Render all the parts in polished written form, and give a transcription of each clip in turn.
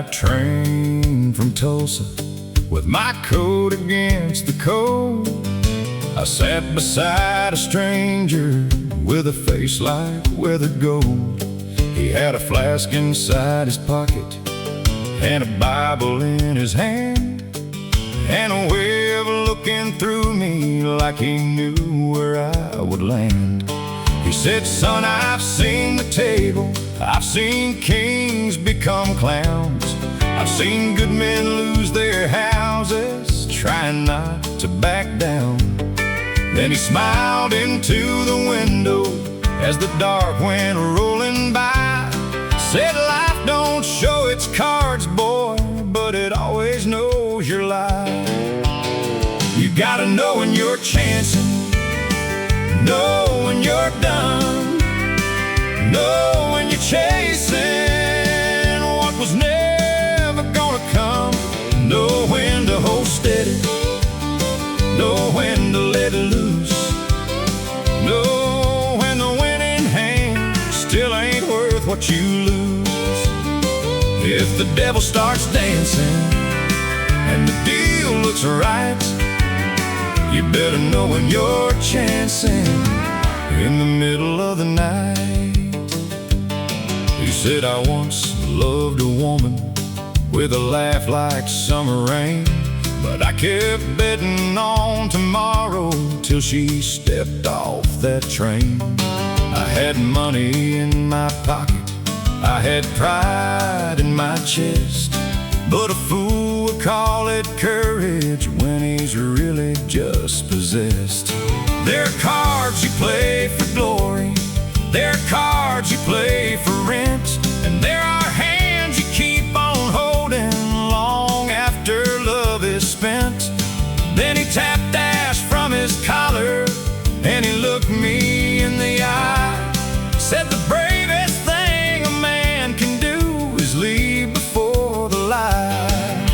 night train from Tulsa, with my coat against the cold, I sat beside a stranger with a face like weathered gold. He had a flask inside his pocket and a Bible in his hand, and a way of looking through me like he knew where I would land. He said, "Son, I've seen the table. I've seen kings become clowns. I've seen good men lose their houses, trying not to back down." Then he smiled into the window as the dark went rolling by, said, "Life don't show its cards, boy, but it always knows your lie. You gotta know when you're chancing, know when you're done, know when you're chasing what was never gonna come, know when to hold steady, know when to let loose, know when the winning hand still ain't worth what you lose. If the devil starts dancing and the deal looks right, you better know when you're chancing in the middle of the night." He said, "I once loved a woman with a laugh like summer rain, but I kept betting on tomorrow till she stepped off that train. I had money in my pocket, I had pride in my chest, but a fool would call it courage when he's really just possessed. There are cards you play for glory, there are cards you play for rent, and there are hands you keep on holding long after love is spent." Then he tapped ash from his collar and he looked me in the eye, said, "The bravest thing a man can do is leave before the light.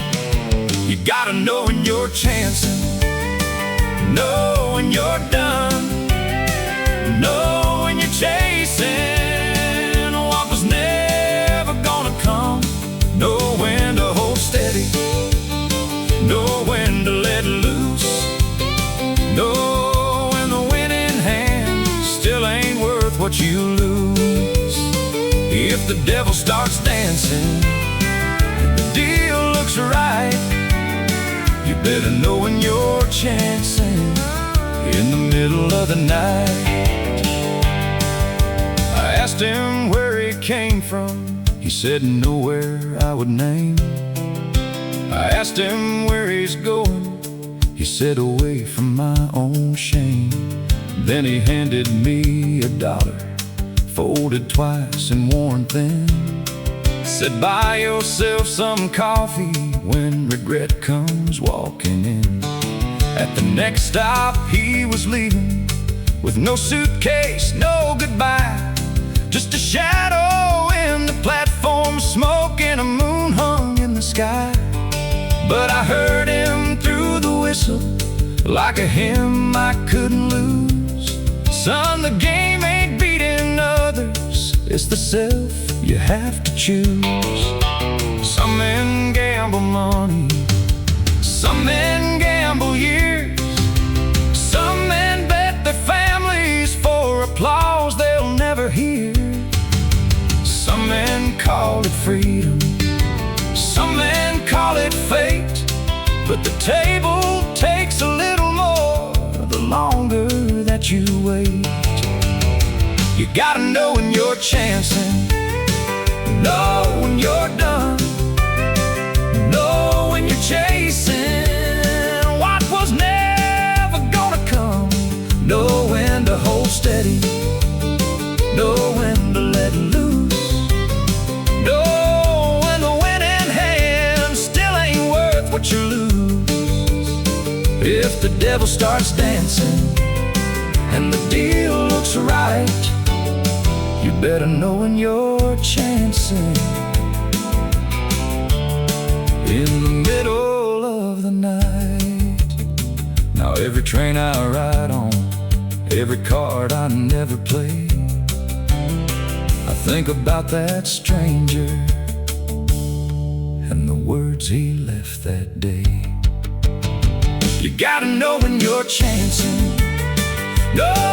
You gotta know when you're chancing, know when you're done, know when you're chasing what was never gonna come, know when to hold steady, know when to let loose, know when the winning hand still ain't worth what you lose. If the devil starts dancing and the deal looks right, you better know when you're chancing in the middle of the night." I asked him where he came from. He said nowhere I would name. I asked him where he's going. He said away from my own shame. Then he handed me $1, folded twice and worn thin, said, "Buy yourself some coffee when regret comes walking in." At the next stop he was leaving, with no suitcase, no goodbye, just a shadow in the platform smoke and a moon hung in the sky. But I heard him through the whistle like a hymn I couldn't lose. "Son, the game ain't beating others, it's the self you have to choose. Some men gamble money, some men gamble years, some men bet their families for applause they'll never hear. Some men call it freedom, some men call it fate, but the table takes a little more the longer that you wait. You gotta know when you're chancing, know when you're done, know when you're chasing what was never gonna come, know when to hold steady, know when to let loose, know when the winning hand still ain't worth what you lose. If the devil starts dancing and the deal looks right, you better know when you're chancing in the middle of the night. Now every train I ride on, every card I never play, I think about that stranger as he left that day. You gotta know when you're chancing. No